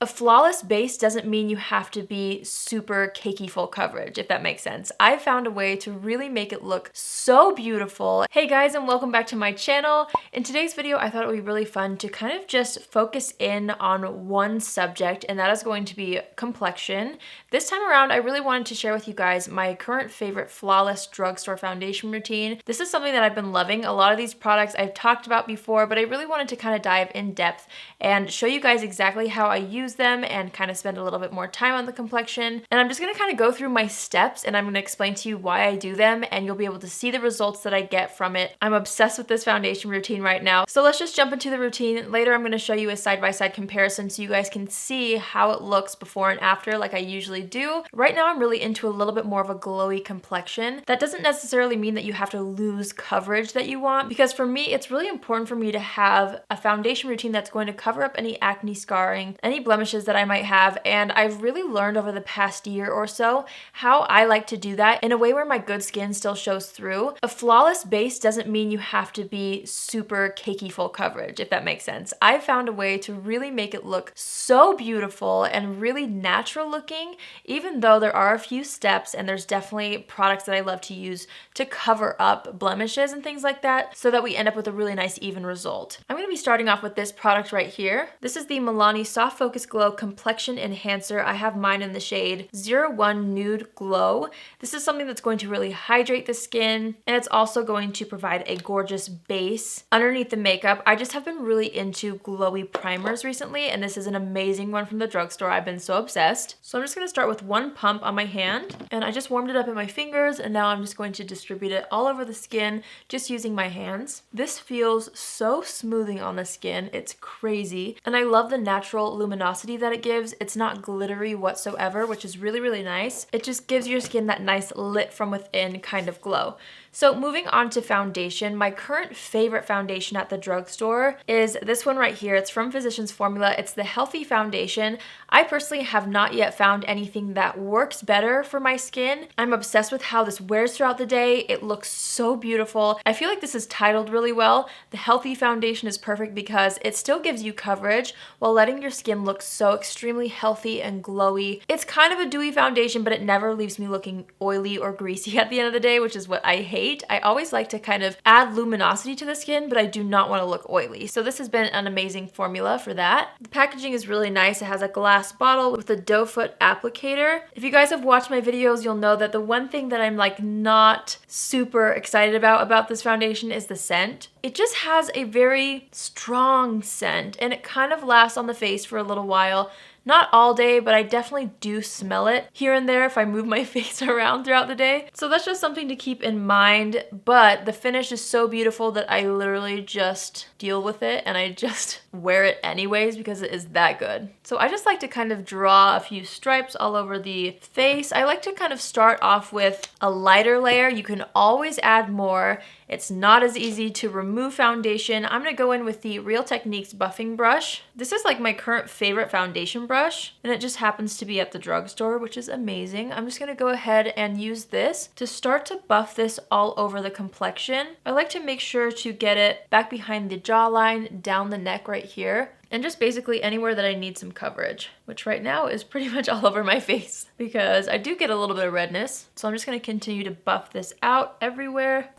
A flawless base doesn't mean you have to be super cakey full coverage, if that makes sense. I found a way to really make it look so beautiful. Hey guys, and welcome back to my channel. In today's video, I thought it would be really fun to kind of just focus in on one subject, and that is going to be complexion. This time around, I really wanted to share with you guys my current favorite Flawless Drugstore Foundation routine. This is something that I've been loving. A lot of these products I've talked about before, but I really wanted to kind of dive in depth and show you guys exactly how I use them and kind of spend a little bit more time on the complexion. And I'm just going to kind of go through my steps and I'm going to explain to you why I do them, and you'll be able to see the results that I get from it. I'm obsessed with this foundation routine right now. So let's just jump into the routine. Later I'm going to show you a side-by-side comparison so you guys can see how it looks before and after like I usually do. Right now I'm really into a little bit more of a glowy complexion. That doesn't necessarily mean that you have to lose coverage that you want, because for me it's really important for me to have a foundation routine that's going to cover up any acne scarring, any blemishes that I might have, and I've really learned over the past year or so how I like to do that in a way where my good skin still shows through. A flawless base doesn't mean you have to be super cakey full coverage, if that makes sense. I found a way to really make it look so beautiful and really natural looking, even though there are a few steps and there's definitely products that I love to use to cover up blemishes and things like that so that we end up with a really nice even result. I'm going to be starting off with this product right here. This is the Milani Soft Focus Glow Complexion Enhancer. I have mine in the shade 01 Nude Glow. This is something that's going to really hydrate the skin, and it's also going to provide a gorgeous base underneath the makeup. I just have been really into glowy primers recently, and this is an amazing one from the drugstore. I've been so obsessed. So I'm just going to start with one pump on my hand, and I just warmed it up in my fingers, and now I'm just going to distribute it all over the skin just using my hands. This feels so smoothing on the skin. It's crazy, and I love the natural luminosity that it gives. It's not glittery whatsoever, which is really, really nice. It just gives your skin that nice lit from within kind of glow. So moving on to foundation, my current favorite foundation at the drugstore is this one right here. It's from Physicians Formula. It's the Healthy Foundation. I personally have not yet found anything that works better for my skin. I'm obsessed with how this wears throughout the day. It looks so beautiful. I feel like this is titled really well. The Healthy Foundation is perfect because it still gives you coverage while letting your skin look so extremely healthy and glowy. It's kind of a dewy foundation, but it never leaves me looking oily or greasy at the end of the day, which is what I hate. I always like to kind of add luminosity to the skin, but I do not want to look oily. So this has been an amazing formula for that. The packaging is really nice. It has a glass bottle with a doe foot applicator. If you guys have watched my videos, you'll know that the one thing that I'm like not super excited about this foundation is the scent. It just has a very strong scent, and it kind of lasts on the face for a little while. Not all day, but I definitely do smell it here and there if I move my face around throughout the day. So that's just something to keep in mind, but the finish is so beautiful that I literally just deal with it and I just wear it anyways because it is that good. So I just like to kind of draw a few stripes all over the face. I like to kind of start off with a lighter layer. You can always add more. It's not as easy to remove foundation. I'm gonna go in with the Real Techniques buffing brush. This is like my current favorite foundation brush, and it just happens to be at the drugstore, which is amazing. I'm just gonna go ahead and use this to start to buff this all over the complexion. I like to make sure to get it back behind the jawline, down the neck right here, and just basically anywhere that I need some coverage, which right now is pretty much all over my face because I do get a little bit of redness. So I'm just gonna continue to buff this out everywhere.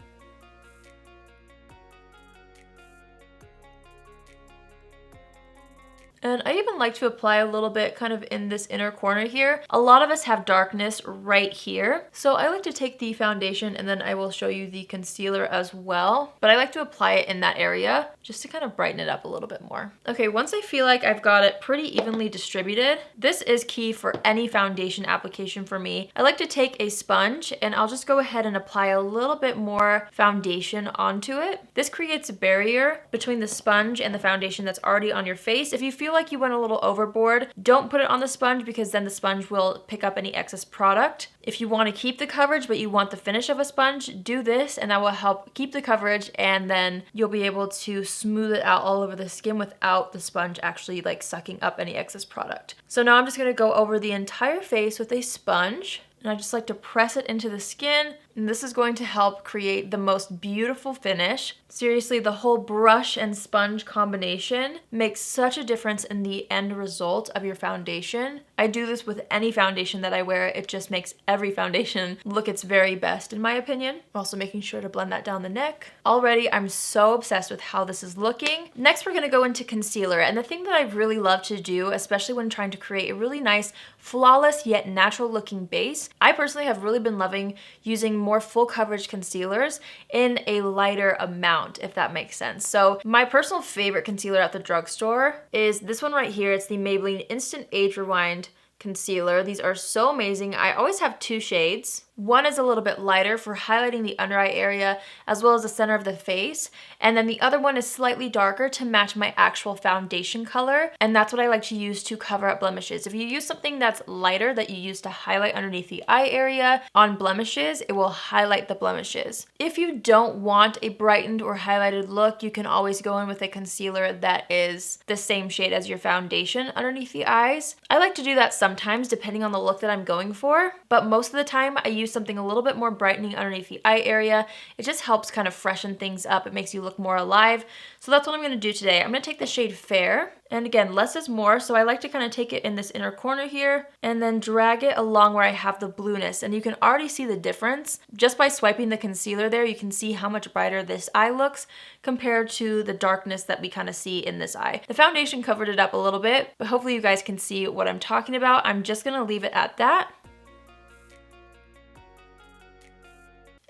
And I even like to apply a little bit kind of in this inner corner here. A lot of us have darkness right here. So I like to take the foundation and then I will show you the concealer as well. But I like to apply it in that area just to kind of brighten it up a little bit more. Okay, once I feel like I've got it pretty evenly distributed, this is key for any foundation application for me. I like to take a sponge and I'll just go ahead and apply a little bit more foundation onto it. This creates a barrier between the sponge and the foundation that's already on your face. If you feel like you went a little overboard, don't put it on the sponge because then the sponge will pick up any excess product. If you want to keep the coverage but you want the finish of a sponge, do this and that will help keep the coverage, and then you'll be able to smooth it out all over the skin without the sponge actually like sucking up any excess product. So now I'm just going to go over the entire face with a sponge, and I just like to press it into the skin And this is going to help create the most beautiful finish. Seriously, the whole brush and sponge combination makes such a difference in the end result of your foundation. I do this with any foundation that I wear. It just makes every foundation look its very best, in my opinion. Also making sure to blend that down the neck. Already, I'm so obsessed with how this is looking. Next, we're gonna go into concealer. And the thing that I really love to do, especially when trying to create a really nice, flawless yet natural looking base, I personally have really been loving using more full coverage concealers in a lighter amount, if that makes sense. So my personal favorite concealer at the drugstore is this one right here. It's the Maybelline Instant Age Rewind concealer. These are so amazing. I always have two shades. One is a little bit lighter for highlighting the under eye area as well as the center of the face. And then the other one is slightly darker to match my actual foundation color. And that's what I like to use to cover up blemishes. If you use something that's lighter that you use to highlight underneath the eye area on blemishes, it will highlight the blemishes. If you don't want a brightened or highlighted look, you can always go in with a concealer that is the same shade as your foundation underneath the eyes. I like to do that sometimes depending on the look that I'm going for, but most of the time I use something a little bit more brightening underneath the eye area. It just helps kind of freshen things up. It makes you look more alive. So that's what I'm going to do today. I'm going to take the shade Fair. And again, less is more. So I like to kind of take it in this inner corner here and then drag it along where I have the blueness. And you can already see the difference. Just by swiping the concealer there, you can see how much brighter this eye looks compared to the darkness that we kind of see in this eye. The foundation covered it up a little bit, but hopefully you guys can see what I'm talking about. I'm just going to leave it at that.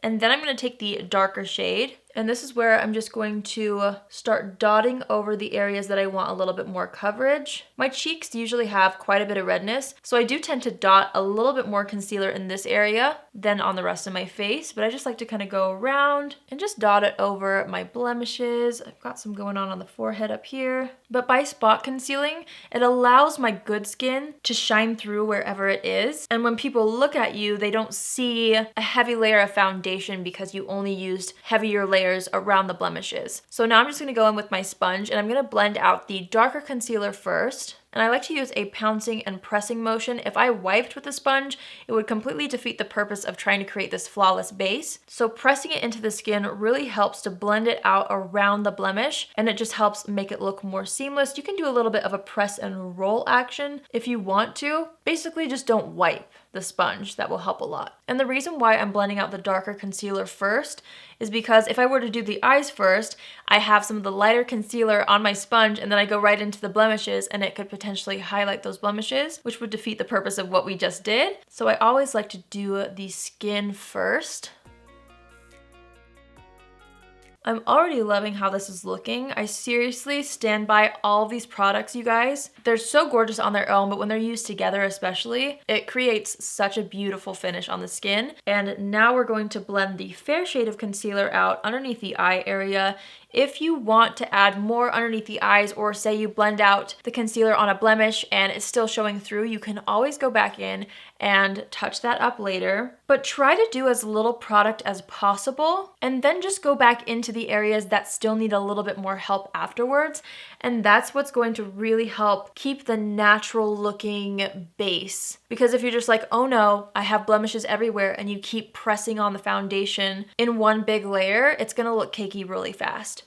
And then I'm going to take the darker shade, and this is where I'm just going to start dotting over the areas that I want a little bit more coverage. My cheeks usually have quite a bit of redness, so I do tend to dot a little bit more concealer in this area than on the rest of my face, but I just like to kind of go around and just dot it over my blemishes. I've got some going on the forehead up here. But by spot concealing, it allows my good skin to shine through wherever it is. And when people look at you, they don't see a heavy layer of foundation because you only used heavier layers around the blemishes. So now I'm just going to go in with my sponge and I'm going to blend out the darker concealer first. And I like to use a pouncing and pressing motion. If I wiped with a sponge, it would completely defeat the purpose of trying to create this flawless base. So pressing it into the skin really helps to blend it out around the blemish, and it just helps make it look more seamless. You can do a little bit of a press and roll action if you want to. Basically, just don't wipe the sponge. That will help a lot. And the reason why I'm blending out the darker concealer first is because if I were to do the eyes first, I have some of the lighter concealer on my sponge and then I go right into the blemishes and it could potentially highlight those blemishes, which would defeat the purpose of what we just did. So I always like to do the skin first. I'm already loving how this is looking. I seriously stand by all of these products, you guys. They're so gorgeous on their own, but when they're used together especially, it creates such a beautiful finish on the skin. And now we're going to blend the fair shade of concealer out underneath the eye area. If you want to add more underneath the eyes, or say you blend out the concealer on a blemish and it's still showing through, you can always go back in and touch that up later. But try to do as little product as possible and then just go back into the areas that still need a little bit more help afterwards. And that's what's going to really help keep the natural looking base. Because if you're just like, oh no, I have blemishes everywhere, and you keep pressing on the foundation in one big layer, it's gonna look cakey really fast.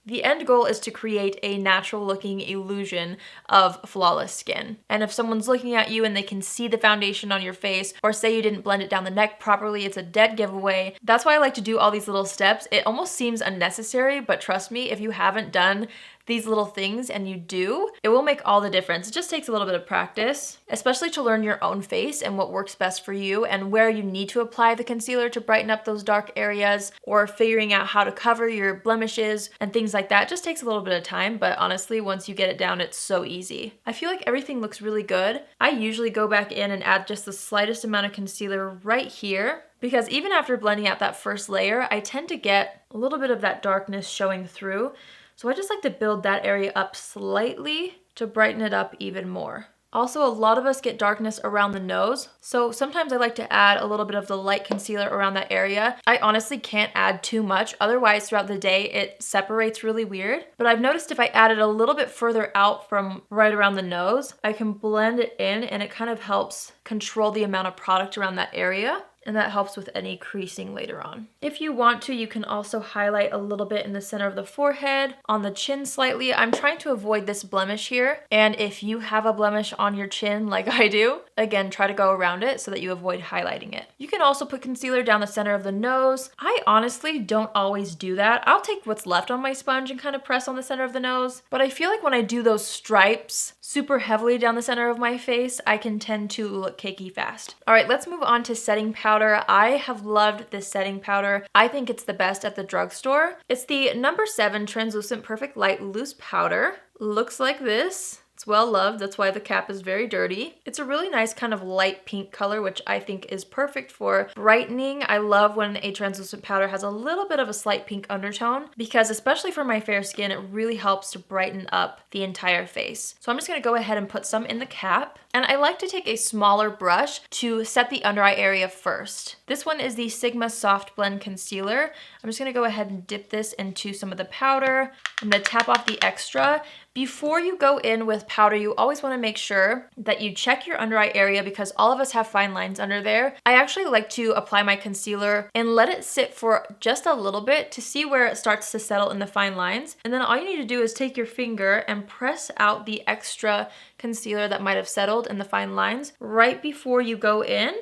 The end goal is to create a natural looking illusion of flawless skin. And if someone's looking at you and they can see the foundation on your face, or say you didn't blend it down the neck properly, it's a dead giveaway. That's why I like to do all these little steps. It almost seems unnecessary, but trust me, if you haven't done these little things and you do, it will make all the difference. It just takes a little bit of practice, especially to learn your own face and what works best for you and where you need to apply the concealer to brighten up those dark areas, or figuring out how to cover your blemishes and things like that. It just takes a little bit of time, but honestly, once you get it down, it's so easy. I feel like everything looks really good. I usually go back in and add just the slightest amount of concealer right here, because even after blending out that first layer, I tend to get a little bit of that darkness showing through. So I just like to build that area up slightly to brighten it up even more. Also, a lot of us get darkness around the nose, so sometimes I like to add a little bit of the light concealer around that area. I honestly can't add too much, otherwise throughout the day it separates really weird. But I've noticed if I add it a little bit further out from right around the nose, I can blend it in and it kind of helps control the amount of product around that area. And that helps with any creasing later on. If you want to, you can also highlight a little bit in the center of the forehead, on the chin slightly. I'm trying to avoid this blemish here. And if you have a blemish on your chin like I do, again, try to go around it so that you avoid highlighting it. You can also put concealer down the center of the nose. I honestly don't always do that. I'll take what's left on my sponge and kind of press on the center of the nose. But I feel like when I do those stripes super heavily down the center of my face, I can tend to look cakey fast. All right, let's move on to setting powder. I have loved this setting powder. I think it's the best at the drugstore. It's the No. 7 Translucent Perfect Light Loose Powder. Looks like this. It's well loved, that's why the cap is very dirty. It's a really nice kind of light pink color, which I think is perfect for brightening. I love when a translucent powder has a little bit of a slight pink undertone because especially for my fair skin, it really helps to brighten up the entire face. So I'm just gonna go ahead and put some in the cap. And I like to take a smaller brush to set the under eye area first. This one is the Sigma Soft Blend Concealer. I'm just gonna go ahead and dip this into some of the powder. I'm gonna tap off the extra. Before you go in with powder, you always want to make sure that you check your under eye area because all of us have fine lines under there. I actually like to apply my concealer and let it sit for just a little bit to see where it starts to settle in the fine lines. And then all you need to do is take your finger and press out the extra concealer that might have settled in the fine lines right before you go in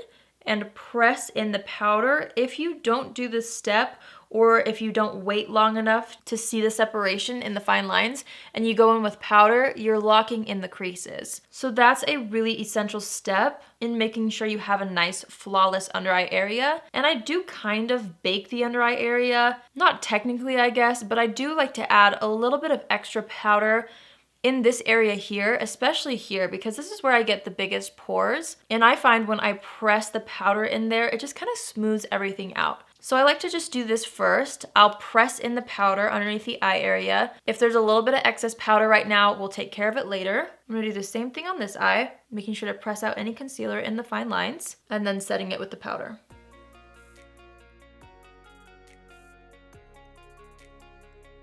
and press in the powder. If you don't do this step, or if you don't wait long enough to see the separation in the fine lines and you go in with powder, you're locking in the creases. So that's a really essential step in making sure you have a nice flawless under eye area. And I do kind of bake the under eye area, not technically I guess, but I do like to add a little bit of extra powder in this area here, especially here, because this is where I get the biggest pores. And I find when I press the powder in there, it just kind of smooths everything out. So I like to just do this first. I'll press in the powder underneath the eye area. If there's a little bit of excess powder right now, we'll take care of it later. I'm gonna do the same thing on this eye, making sure to press out any concealer in the fine lines, and then setting it with the powder.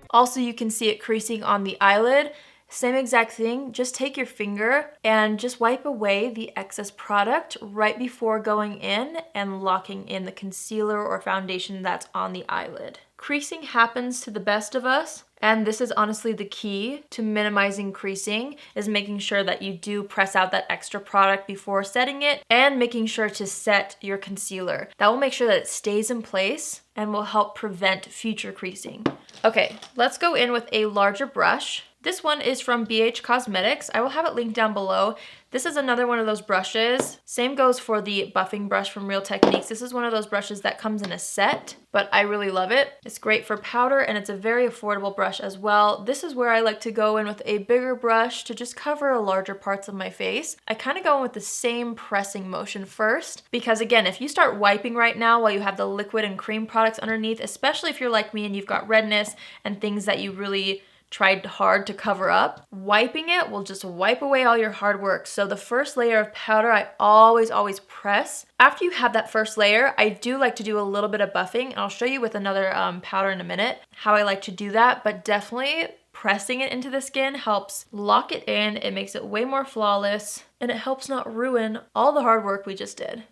Also, you can see it creasing on the eyelid. Same exact thing, just take your finger and just wipe away the excess product right before going in and locking in the concealer or foundation that's on the eyelid. Creasing happens to the best of us, and this is honestly the key to minimizing creasing, is making sure that you do press out that extra product before setting it and making sure to set your concealer. That will make sure that it stays in place and will help prevent future creasing. Okay, let's go in with a larger brush. This one is from BH Cosmetics. I will have it linked down below. This is another one of those brushes. Same goes for the buffing brush from Real Techniques. This is one of those brushes that comes in a set, but I really love it. It's great for powder and it's a very affordable brush as well. This is where I like to go in with a bigger brush to just cover larger parts of my face. I kind of go in with the same pressing motion first because again, if you start wiping right now while you have the liquid and cream products underneath, especially if you're like me and you've got redness and things that you really tried hard to cover up, wiping it will just wipe away all your hard work. So the first layer of powder, I always press. After you have that first layer, I do like to do a little bit of buffing, and I'll show you with another powder in a minute how I like to do that, but definitely pressing it into the skin helps lock it in, it makes it way more flawless, and it helps not ruin all the hard work we just did.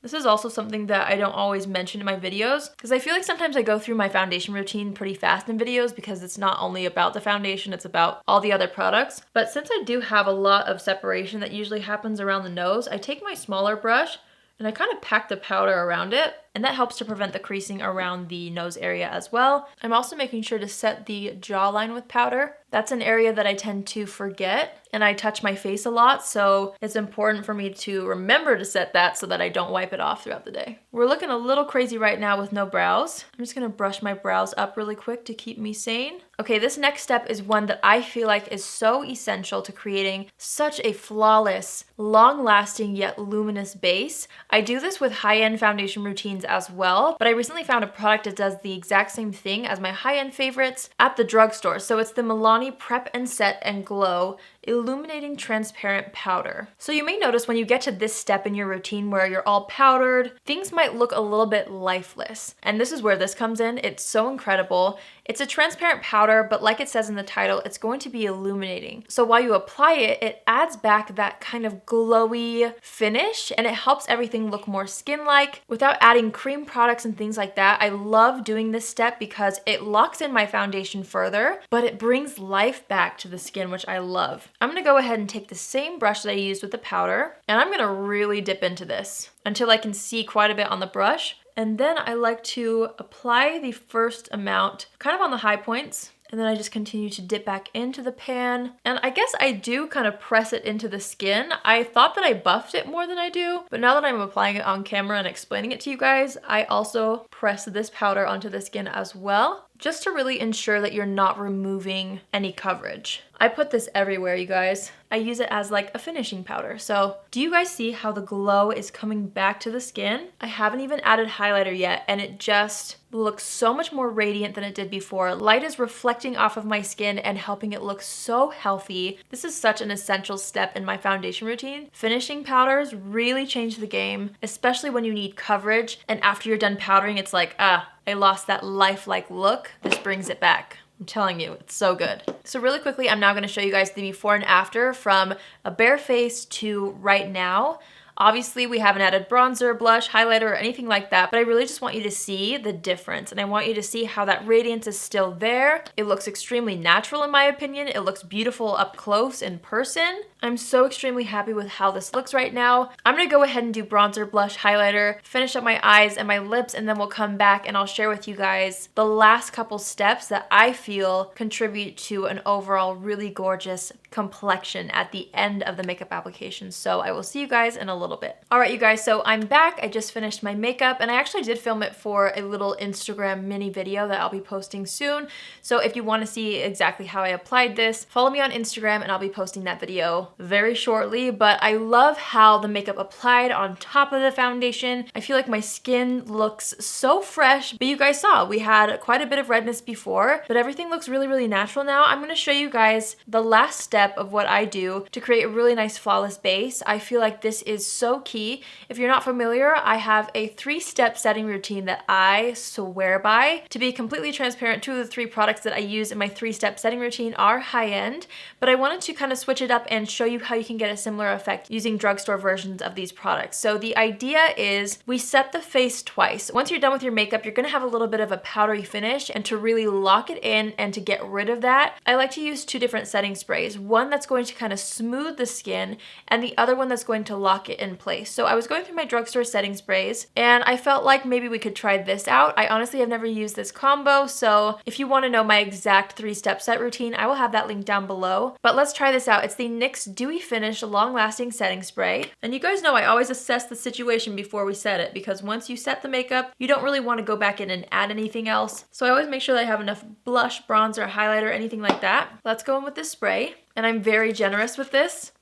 This is also something that I don't always mention in my videos because I feel like sometimes I go through my foundation routine pretty fast in videos because it's not only about the foundation, it's about all the other products. But since I do have a lot of separation that usually happens around the nose, I take my smaller brush and I kind of pack the powder around it, and that helps to prevent the creasing around the nose area as well. I'm also making sure to set the jawline with powder. That's an area that I tend to forget, and I touch my face a lot, so it's important for me to remember to set that so that I don't wipe it off throughout the day. We're looking a little crazy right now with no brows. I'm just gonna brush my brows up really quick to keep me sane. Okay, this next step is one that I feel like is so essential to creating such a flawless, long-lasting yet luminous base. I do this with high-end foundation routines routines as well, but I recently found a product that does the exact same thing as my high-end favorites at the drugstore. So it's the Milani Prep and Set and Glow Illuminating Transparent Powder. So you may notice when you get to this step in your routine where you're all powdered, things might look a little bit lifeless. And this is where this comes in. It's so incredible. It's a transparent powder, but like it says in the title, it's going to be illuminating. So while you apply it, it adds back that kind of glowy finish, and it helps everything look more skin-like without adding cream products and things like that. I love doing this step because it locks in my foundation further, but it brings life back to the skin, which I love. I'm gonna go ahead and take the same brush that I used with the powder, and I'm gonna really dip into this until I can see quite a bit on the brush. And then I like to apply the first amount kind of on the high points, and then I just continue to dip back into the pan. And I guess I do kind of press it into the skin. I thought that I buffed it more than I do, but now that I'm applying it on camera and explaining it to you guys, I also press this powder onto the skin as well, just to really ensure that you're not removing any coverage. I put this everywhere, you guys. I use it as like a finishing powder. So do you guys see how the glow is coming back to the skin? I haven't even added highlighter yet, and it just looks so much more radiant than it did before. Light is reflecting off of my skin and helping it look so healthy. This is such an essential step in my foundation routine. Finishing powders really change the game, especially when you need coverage, and after you're done powdering, it's like, I lost that lifelike look. This brings it back. I'm telling you, it's so good. So really quickly, I'm now gonna show you guys the before and after from a bare face to right now. Obviously, we haven't added bronzer, blush, highlighter, or anything like that, but I really just want you to see the difference, and I want you to see how that radiance is still there. It looks extremely natural in my opinion. It looks beautiful up close in person. I'm so extremely happy with how this looks right now. I'm gonna go ahead and do bronzer, blush, highlighter, finish up my eyes and my lips, and then we'll come back and I'll share with you guys the last couple steps that I feel contribute to an overall really gorgeous complexion at the end of the makeup application. So I will see you guys in a little bit. All right, you guys, so I'm back. I just finished my makeup, and I actually did film it for a little Instagram mini video that I'll be posting soon. So if you want to see exactly how I applied this, follow me on Instagram and I'll be posting that video very shortly. But I love how the makeup applied on top of the foundation. I feel like my skin looks so fresh, but you guys saw we had quite a bit of redness before, but everything looks really, really natural now. I'm going to show you guys the last step of what I do to create a really nice flawless base. I feel like this is so key. If you're not familiar, I have a 3-step setting routine that I swear by. To be completely transparent, 2 of the 3 products that I use in my 3-step setting routine are high-end, but I wanted to kind of switch it up and show you how you can get a similar effect using drugstore versions of these products. So the idea is we set the face twice. Once you're done with your makeup, you're gonna have a little bit of a powdery finish, and to really lock it in and to get rid of that, I like to use 2 different setting sprays. One that's going to kind of smooth the skin, and the other one that's going to lock it in place. So I was going through my drugstore setting sprays, and I felt like maybe we could try this out. I honestly have never used this combo, so if you want to know my exact 3-step set routine, I will have that link down below. But let's try this out. It's the NYX Dewy Finish Long-Lasting Setting Spray. And you guys know I always assess the situation before we set it, because once you set the makeup, you don't really want to go back in and add anything else. So I always make sure that I have enough blush, bronzer, highlighter, anything like that. Let's go in with this spray. And I'm very generous with this.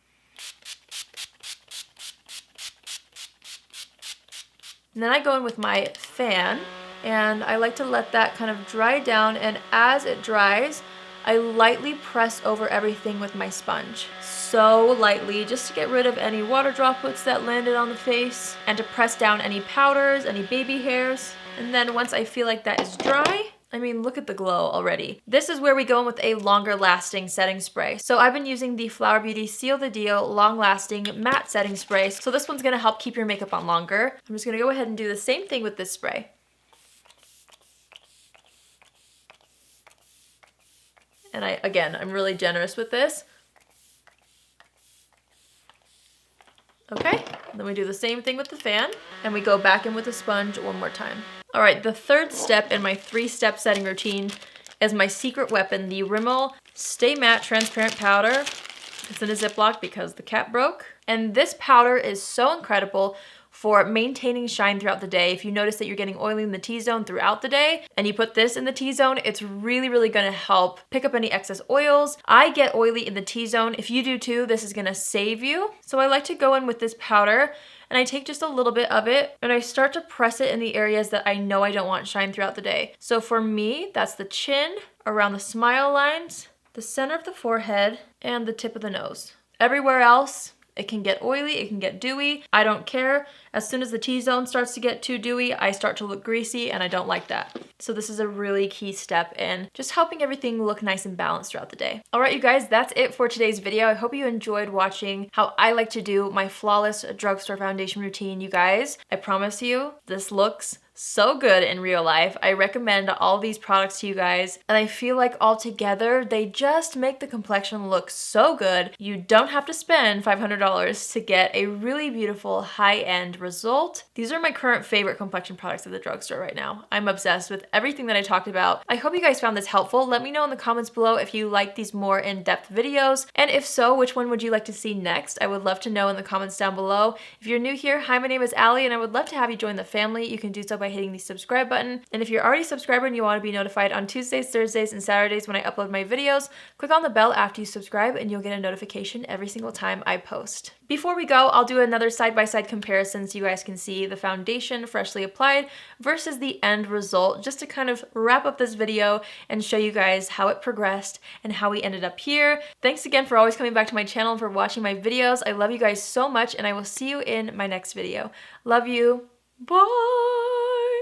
And then I go in with my fan, and I like to let that kind of dry down, and as it dries, I lightly press over everything with my sponge. So lightly, just to get rid of any water droplets that landed on the face, and to press down any powders, any baby hairs. And then once I feel like that is dry, I mean, look at the glow already. This is where we go in with a longer lasting setting spray. So I've been using the Flower Beauty Seal the Deal Long Lasting Matte Setting Spray. So this one's gonna help keep your makeup on longer. I'm just gonna go ahead and do the same thing with this spray. And I'm really generous with this. Okay, then we do the same thing with the fan, and we go back in with the sponge one more time. All right, the 3rd step in my 3-step setting routine is my secret weapon, the Rimmel Stay Matte Transparent Powder. It's in a Ziploc because the cap broke. And this powder is so incredible for maintaining shine throughout the day. If you notice that you're getting oily in the T-zone throughout the day and you put this in the T-zone, it's really, really gonna help pick up any excess oils. I get oily in the T-zone. If you do too, this is gonna save you. So I like to go in with this powder and I take just a little bit of it and I start to press it in the areas that I know I don't want shine throughout the day. So for me, that's the chin, around the smile lines, the center of the forehead, and the tip of the nose. Everywhere else, it can get oily, it can get dewy. I don't care. As soon as the T-zone starts to get too dewy, I start to look greasy and I don't like that. So this is a really key step in just helping everything look nice and balanced throughout the day. All right, you guys, that's it for today's video. I hope you enjoyed watching how I like to do my Flawless Drugstore Foundation routine, you guys. I promise you, this looks so good in real life. I recommend all these products to you guys, and I feel like all together they just make the complexion look so good. You don't have to spend $500 to get a really beautiful high-end result. These are my current favorite complexion products at the drugstore right now. I'm obsessed with everything that I talked about. I hope you guys found this helpful. Let me know in the comments below if you like these more in-depth videos, and if so, which one would you like to see next? I would love to know in the comments down below. If you're new here, hi, my name is Allie, and I would love to have you join the family. You can do so by hitting the subscribe button. And if you're already a subscriber and you want to be notified on Tuesdays, Thursdays, and Saturdays when I upload my videos, click on the bell after you subscribe and you'll get a notification every single time I post. Before we go, I'll do another side-by-side comparison so you guys can see the foundation freshly applied versus the end result, just to kind of wrap up this video and show you guys how it progressed and how we ended up here. Thanks again for always coming back to my channel and for watching my videos. I love you guys so much, and I will see you in my next video. Love you. Bye!